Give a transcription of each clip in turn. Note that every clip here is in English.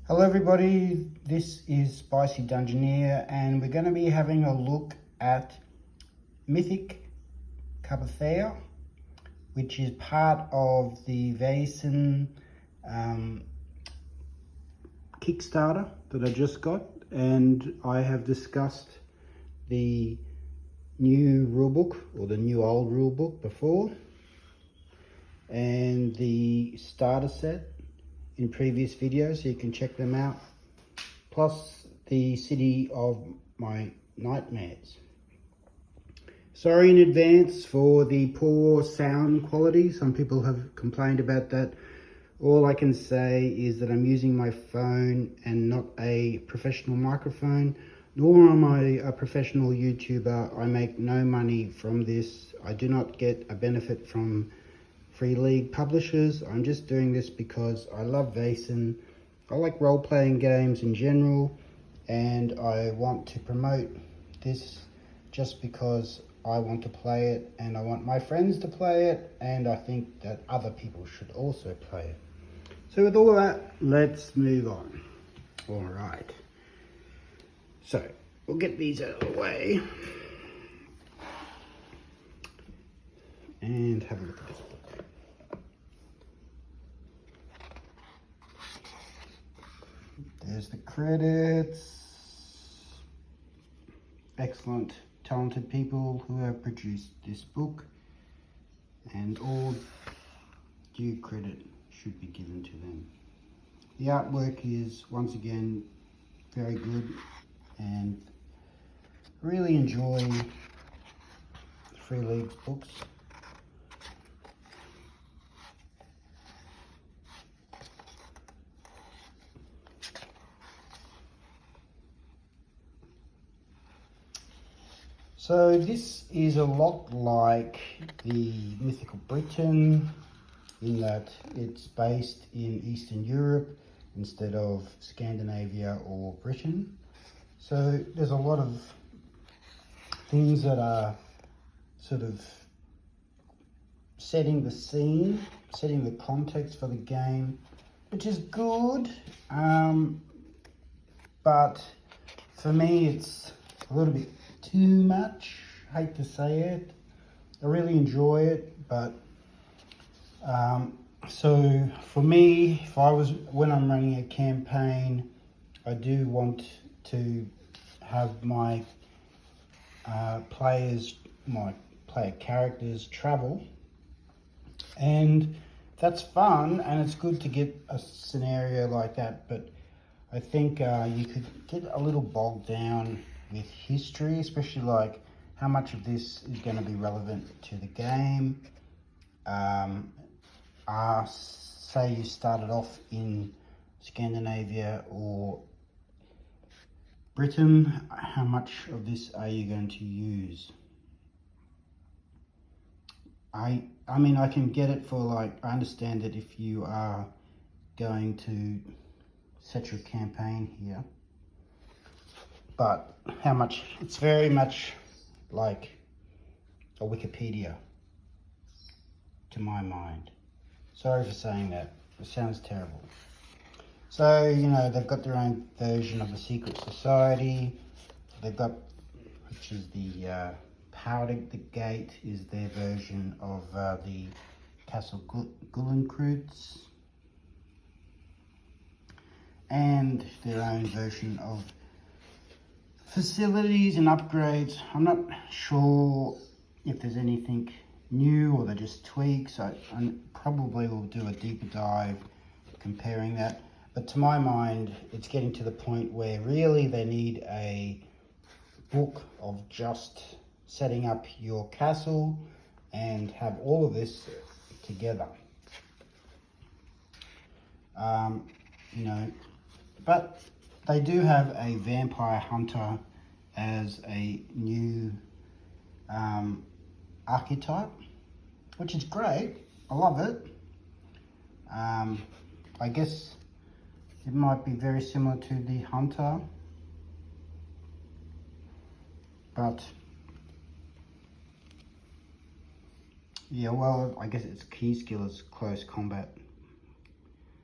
Hello everybody, this is Spicy Dungeoneer and we're going to be having a look at Mythic Carpathia, which is part of the Vaesen Kickstarter that I just got, and I have discussed the new rulebook or the new old rulebook before, and the starter set in previous videos, so you can check them out, plus the city of my nightmares. Sorry in advance for the poor sound quality. Some people have complained about that. All I can say is that I'm using my phone and not a professional microphone, nor am I a professional YouTuber. I make no money from this. I do not get a benefit from Free League publishers. I'm just doing this because I love Vaesen. I like role-playing games in general, and I want to promote this just because I want to play it, and I want my friends to play it, and I think that other people should also play it. So with all of that, let's move on. All right. So we'll get these out of the way and have a look at this book. There's the credits. Excellent, talented people who have produced this book, and all due credit should be given to them. The artwork is once again very good, and I really enjoy Free League's books. So this is a lot like the Mythical Britain, in that it's based in Eastern Europe instead of Scandinavia or Britain. So there's a lot of things that are sort of setting the scene, setting the context for the game, which is good, but for me it's a little bit too much. I hate to say it. I really enjoy it, but so for me, when I'm running a campaign, I do want to have my player characters travel, and that's fun, and it's good to get a scenario like that, but I think you could get a little bogged down with history, especially like how much of this is going to be relevant to the game. Say you started off in Scandinavia or Britain, how much of this are you going to use? I mean, I can get it for, like, I understand that if you are going to set your campaign here, but how much, it's very much like a Wikipedia to my mind. Sorry for saying that, it sounds terrible. So, you know, they've got their own version of the secret society. They've got, which is the Powder Gate is their version of the Castle Gullenkreuz, and their own version of facilities and upgrades. I'm not sure if there's anything new or they're just tweaks. I probably will do a deeper dive comparing that. But to my mind, it's getting to the point where really they need a book of just setting up your castle and have all of this together. You know, but they do have a vampire hunter as a new archetype, which is great. I love it. I guess it might be very similar to the hunter, but yeah, well, I guess its key skill is close combat,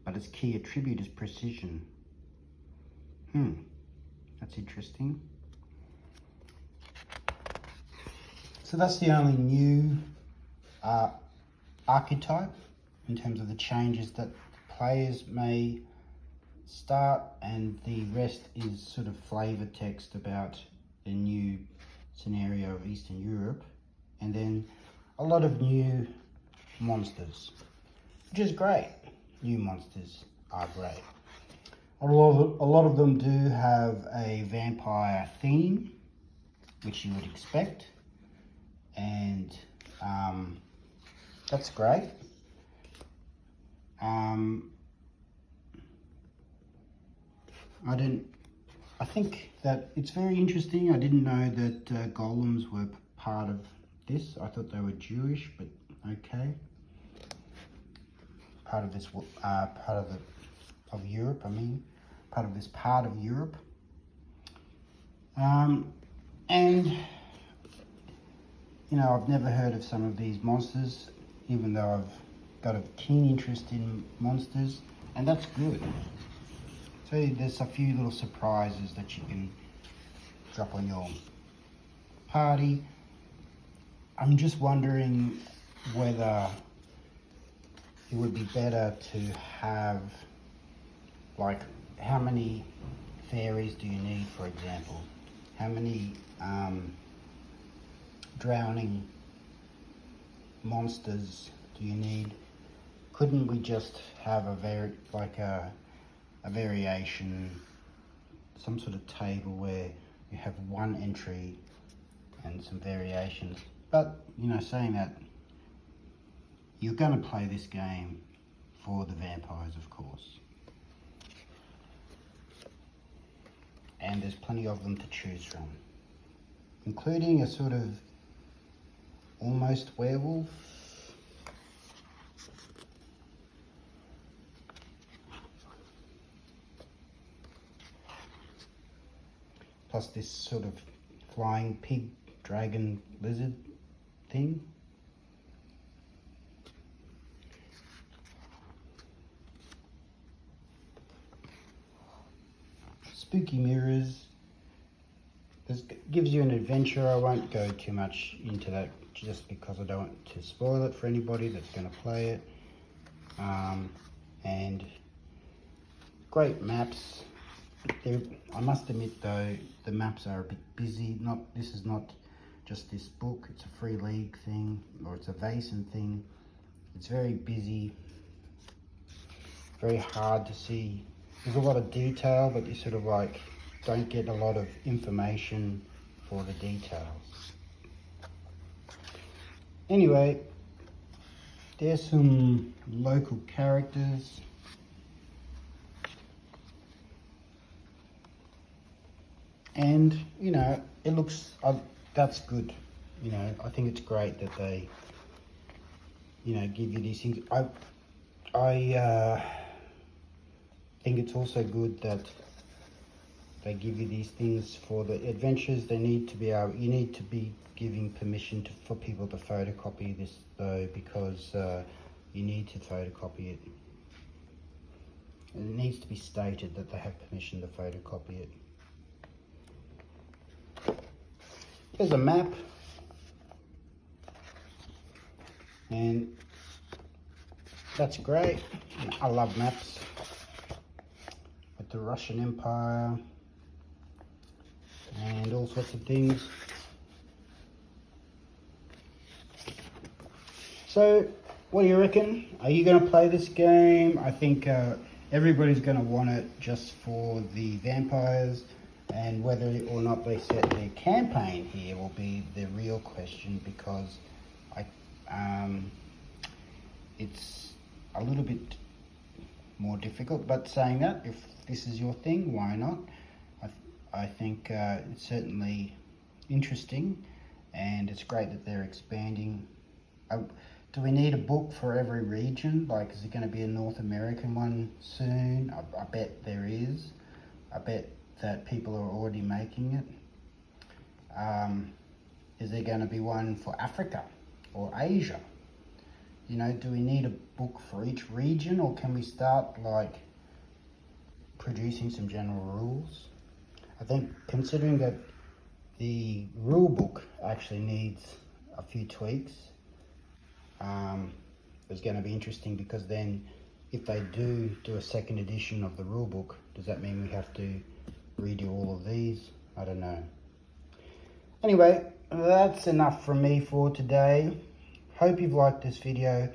but its key attribute is precision. That's interesting. So that's the only new archetype in terms of the changes that players may start, and the rest is sort of flavor text about the new scenario of Eastern Europe, and then a lot of new monsters, which is great. New monsters are great. A lot of them do have a vampire theme, which you would expect, and that's great. I think that it's very interesting. I didn't know that golems were part of this. I thought they were Jewish, but okay. Part of this, of Europe. I mean, part of this part of Europe. And you know, I've never heard of some of these monsters, even though I've got a keen interest in monsters, and that's good. So there's a few little surprises that you can drop on your party. I'm just wondering whether it would be better to have, like, how many fairies do you need, for example? How many drowning monsters do you need? Couldn't we just have a variation, some sort of table where you have one entry and some variations? But, you know, saying that, you're going to play this game for the vampires, of course. And there's plenty of them to choose from, including a sort of almost werewolf. Plus this sort of flying pig, dragon, lizard thing. Spooky mirrors. This gives you an adventure. I won't go too much into that just because I don't want to spoil it for anybody that's going to play it. And great maps. I must admit though, the maps are a bit busy. This is not just this book, it's a free league thing, or it's a Vaesen thing. It's very busy, very hard to see. There's a lot of detail, but you sort of like don't get a lot of information for the details. Anyway, there's some local characters. And, you know, it looks, that's good. You know, I think it's great that they, you know, give you these things. I think it's also good that they give you these things for the adventures. They need to be able, you need to be giving permission for people to photocopy this though, because you need to photocopy it. And it needs to be stated that they have permission to photocopy it. There's a map, and that's great. I love maps. With the Russian Empire and all sorts of things. So, what do you reckon? Are you going to play this game? I think everybody's going to want it just for the vampires. And whether or not they set their campaign here will be the real question, because it's a little bit more difficult. But saying that, if this is your thing, why not? I think it's certainly interesting, and it's great that they're expanding. Do we need a book for every region? Like, is it going to be a North American one soon? I bet there is. I bet that people are already making it. Is there going to be one for Africa or Asia? You know, do we need a book for each region, or can we start like producing some general rules. I think considering that the rule book actually needs a few tweaks, it's going to be interesting, because then if they do a second edition of the rule book, does that mean we have to redo all of these? I don't know. Anyway, that's enough from me for today. Hope you've liked this video.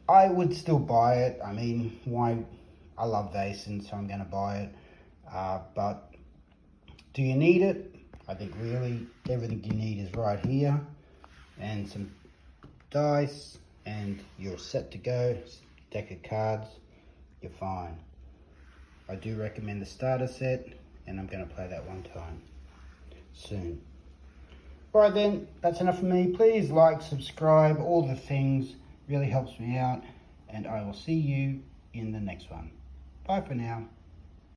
I would still buy it. I mean, why? I love Vaesen, so I'm going to buy it. But do you need it? I think really everything you need is right here. And some dice, and you're set to go. Deck of cards, you're fine. I do recommend the starter set, and I'm going to play that one time soon. Alright then, that's enough for me. Please like, subscribe, all the things. Really helps me out. And I will see you in the next one. Bye for now.